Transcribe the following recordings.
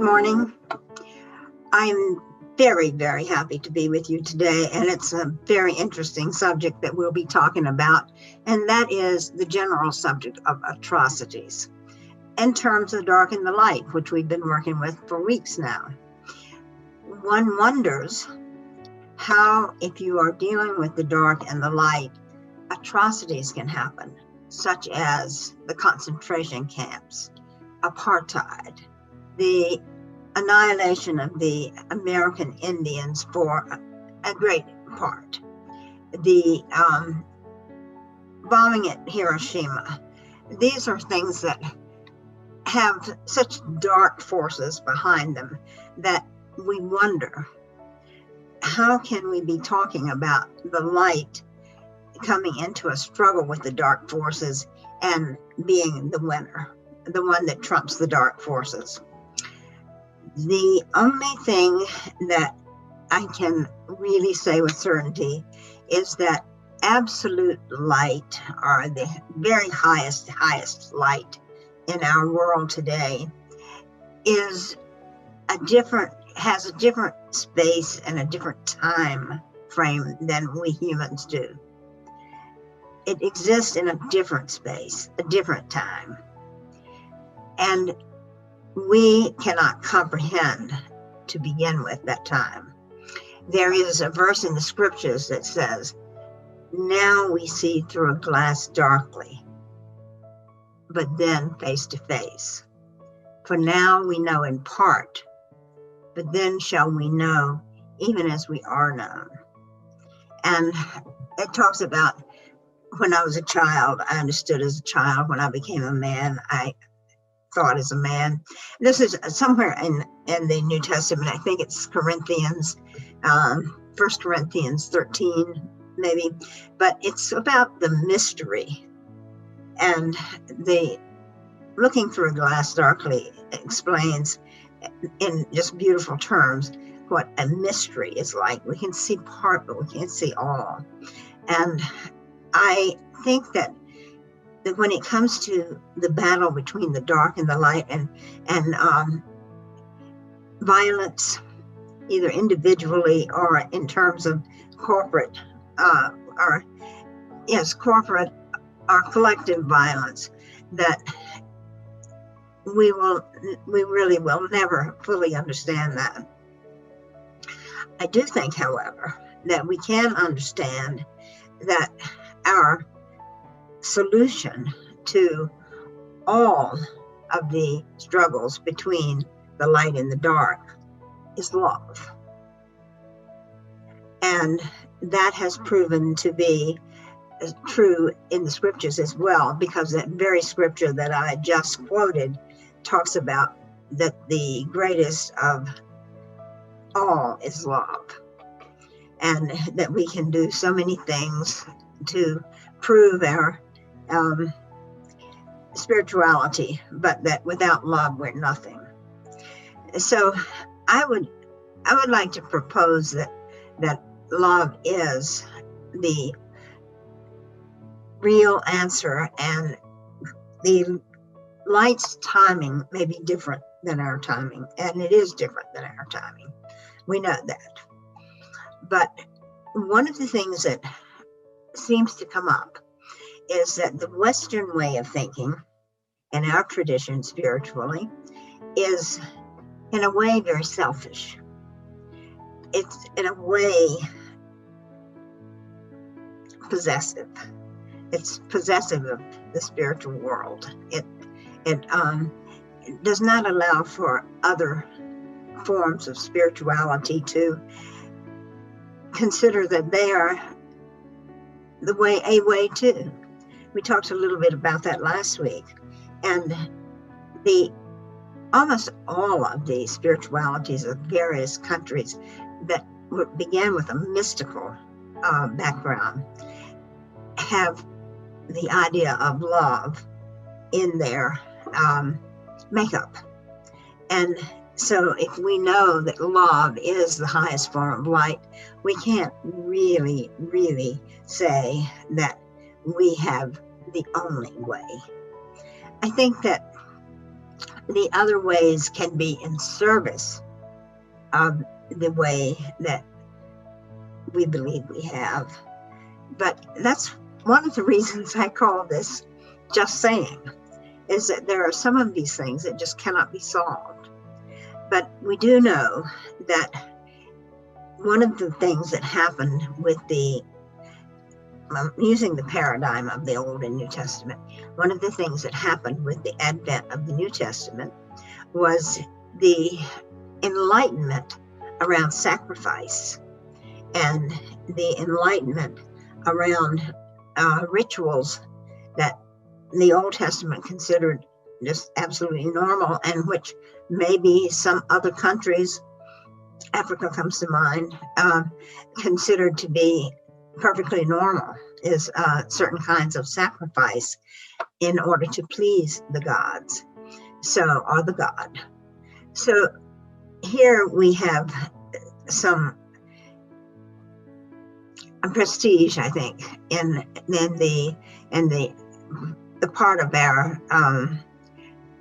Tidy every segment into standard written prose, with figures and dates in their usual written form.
morning. I'm very, very happy to be with you today, and it's a very interesting subject that we'll be talking about, and that is the general subject of atrocities in terms of dark and the light, which we've been working with for weeks now. One wonders how, if you are dealing with the dark and the light, atrocities can happen, such as the concentration camps, apartheid, the annihilation of the American Indians for a great part, the bombing at Hiroshima. These are things that have such dark forces behind them that we wonder, how can we be talking about the light coming into a struggle with the dark forces and being the winner, the one that trumps the dark forces? The only thing that I can really say with certainty is that absolute light, or the very highest light in our world today, has a different space and a different time frame than we humans do. It exists in a different space, a different time. And we cannot comprehend, to begin with, that time. There is a verse in the scriptures that says, "Now we see through a glass darkly, but then face to face. For now we know in part, but then shall we know, even as we are known." And it talks about, when I was a child, I understood as a child. When I became a man, I thought as a man. This is somewhere in the New Testament. I think it's Corinthians, 1 Corinthians 13, maybe. But it's about the mystery. And the looking through a glass darkly explains in just beautiful terms what a mystery is like. We can see part, but we can't see all. And I think that when it comes to the battle between the dark and the light, and violence, either individually or in terms of corporate or collective violence, that we really will never fully understand that. I do think, however, that we can understand that our solution to all of the struggles between the light and the dark is love. And that has proven to be true in the scriptures as well, because that very scripture that I just quoted talks about that the greatest of all is love, and that we can do so many things to prove our spirituality, but that without love we're nothing. So I would like to propose that love is the real answer, and the light's timing may be different than our timing, and it is different than our timing. We know that. But one of the things that seems to come up is that the Western way of thinking, and our tradition spiritually, is in a way very selfish. It's in a way possessive. It's possessive of the spiritual world. It does not allow for other forms of spirituality to consider that they are a way too. We talked a little bit about that last week, and almost all of the spiritualities of various countries that began with a mystical background have the idea of love in their makeup. And so if we know that love is the highest form of light, we can't really say that we have the only way. I think that the other ways can be in service of the way that we believe we have. But that's one of the reasons I call this just saying, is that there are some of these things that just cannot be solved. But we do know that one of the things that happened with using the paradigm of the Old and New Testament, one of the things that happened with the advent of the New Testament was the enlightenment around sacrifice and the enlightenment around rituals that the Old Testament considered just absolutely normal, and which maybe some other countries, Africa comes to mind, considered to be perfectly normal, is certain kinds of sacrifice in order to please the gods, or the God. So here we have some prestige, I think, in the part of our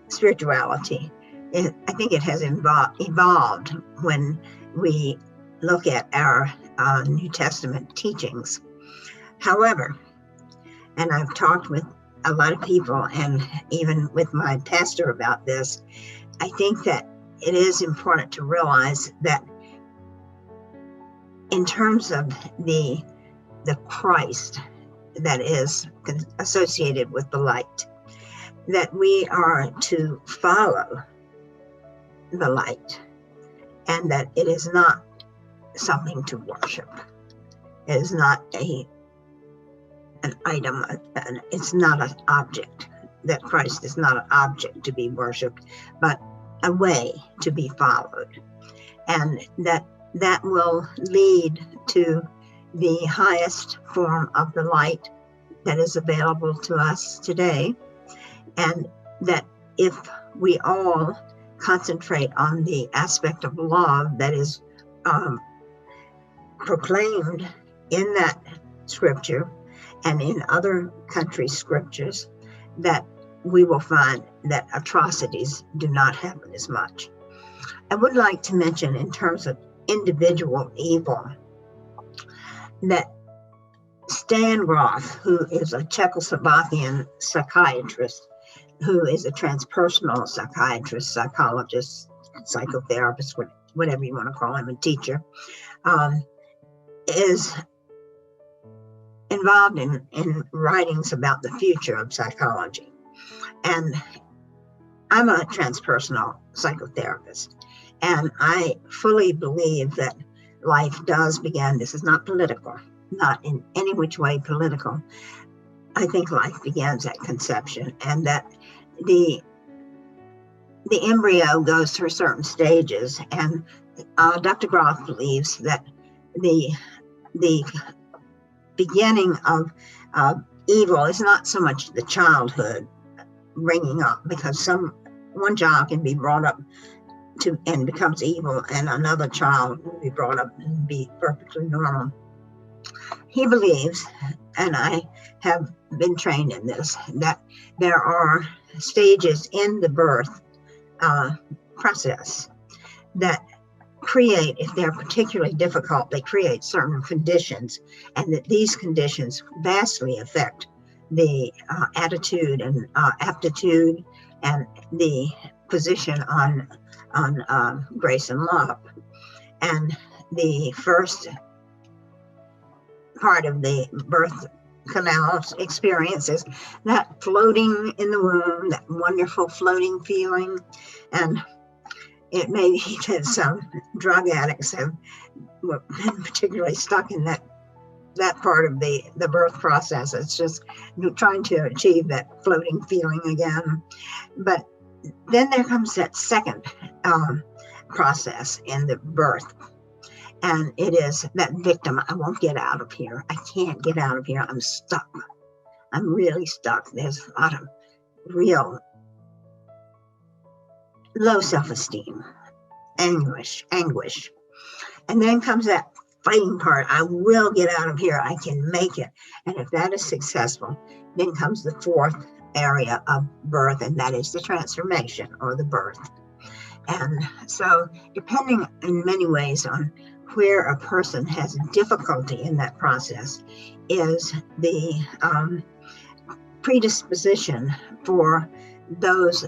spirituality. I think it has evolved when we look at our New Testament teachings. However, and I've talked with a lot of people and even with my pastor about this, I think that it is important to realize that in terms of the Christ that is associated with the light, that we are to follow the light, and that it is not something to worship. It is not an item, it's not an object, that Christ is not an object to be worshiped, but a way to be followed. And that will lead to the highest form of the light that is available to us today. And that if we all concentrate on the aspect of love that is proclaimed in that scripture and in other countries' scriptures, that we will find that atrocities do not happen as much. I would like to mention, in terms of individual evil, that Stan Grof, who is a Czechoslovakian psychiatrist, who is a transpersonal psychiatrist, psychologist, psychotherapist, whatever you want to call him, a teacher, is involved in writings about the future of psychology. And I'm a transpersonal psychotherapist, and I fully believe that life does begin. This is not political, not in any which way political. I think life begins at conception, and that the embryo goes through certain stages, and Dr. Grof believes that the beginning of evil is not so much the childhood bringing up, because one child can be brought up to and becomes evil, and another child will be brought up and be perfectly normal. He believes, and I have been trained in this, that there are stages in the birth process that create, if they're particularly difficult, they create certain conditions, and that these conditions vastly affect the attitude and aptitude and the position on grace and love. And the first part of the birth canal experience is that floating in the womb, that wonderful floating feeling. And it may be that some drug addicts have been particularly stuck in that part of the birth process. It's just trying to achieve that floating feeling again. But then there comes that second process in the birth. And it is that victim. I won't get out of here. I can't get out of here. I'm stuck. I'm really stuck. There's a lot of real low self-esteem, anguish. And then comes that fighting part. I will get out of here. I can make it. And if that is successful, then comes the fourth area of birth, and that is the transformation or the birth. And so, depending in many ways on where a person has difficulty in that process, is the predisposition for those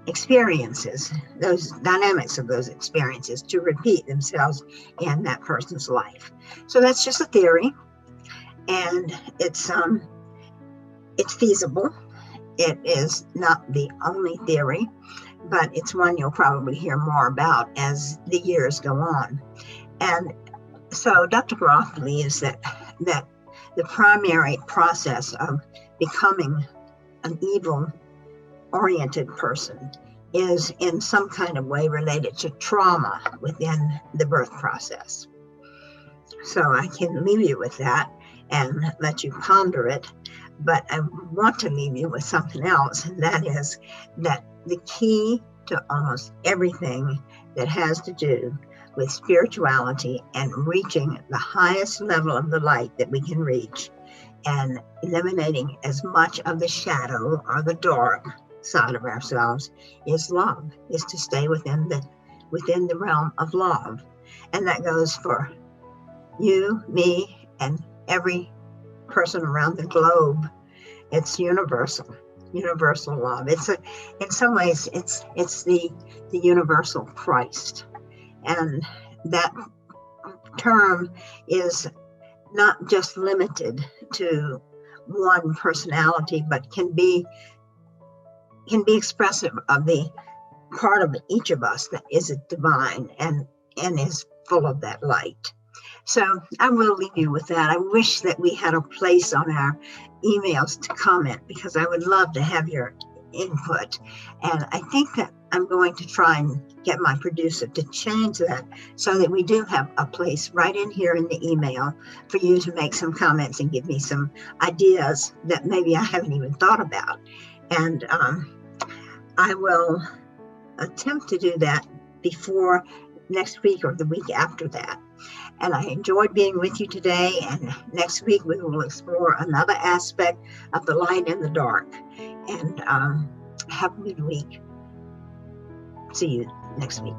experiences, those dynamics of those experiences to repeat themselves in that person's life. So that's just a theory, and it's feasible. It is not the only theory, but it's one you'll probably hear more about as the years go on. And so Dr. Groff believes that the primary process of becoming an evil-oriented person is in some kind of way related to trauma within the birth process. So I can leave you with that and let you ponder it, but I want to leave you with something else, and that is that the key to almost everything that has to do with spirituality and reaching the highest level of the light that we can reach and eliminating as much of the shadow or the dark side of ourselves is love, is to stay within the realm of love. And that goes for you, me, and every person around the globe. It's universal love. In some ways, it's the universal Christ. And that term is not just limited to one personality, but can be expressive of the part of each of us that is divine and is full of that light. So I will leave you with that. I wish that we had a place on our emails to comment, because I would love to have your input. And I think that I'm going to try and get my producer to change that so that we do have a place right in here in the email for you to make some comments and give me some ideas that maybe I haven't even thought about. And I will attempt to do that before next week or the week after that. And I enjoyed being with you today. And next week we will explore another aspect of the light and the dark. And have a good week. See you next week.